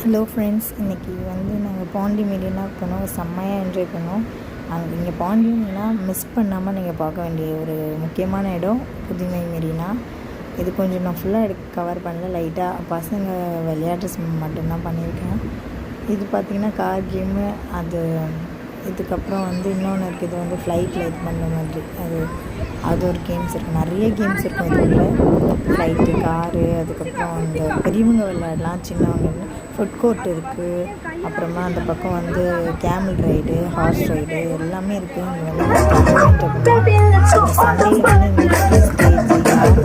Hello friends, இன்றைக்கி வந்து நாங்கள் பாண்டி மெரினா போனோம். செம்மையாக என்ஜாய் பண்ணோம். இங்கே பாண்டி மெரினா மிஸ் பண்ணாமல் நீங்கள் பார்க்க வேண்டிய ஒரு முக்கியமான இடம் புதுமை மெரினா. இது கொஞ்சம் நான் ஃபுல்லாக கவர் பண்ணல, லைட்டாக பசங்க விளையாட்டு மட்டும்தான் பண்ணியிருக்கேன். இது பார்த்திங்கன்னா கார் கேமு, இதுக்கப்புறம் வந்து இன்னொன்று இருக்குது. இது வந்து ஃப்ளைட்டில் இது பண்ணுற மாதிரி அது ஒரு கேம்ஸ் இருக்குது. நிறைய கேம்ஸ் இருக்கும் இதுக்குள்ள. ஃப்ளைட்டு, காரு, அதுக்கப்புறம் அந்த பெரியவங்க விளையாடலாம், சின்னவங்க. ஃபுட் கோர்ட் இருக்குது. அப்புறமா அந்த பக்கம் வந்து கேமல் ரைடு, ஹார்ஸ் ரைடு எல்லாமே இருக்குது. இங்கே வந்து சண்டே வந்து யூஸ் பண்ணிக்கலாம்.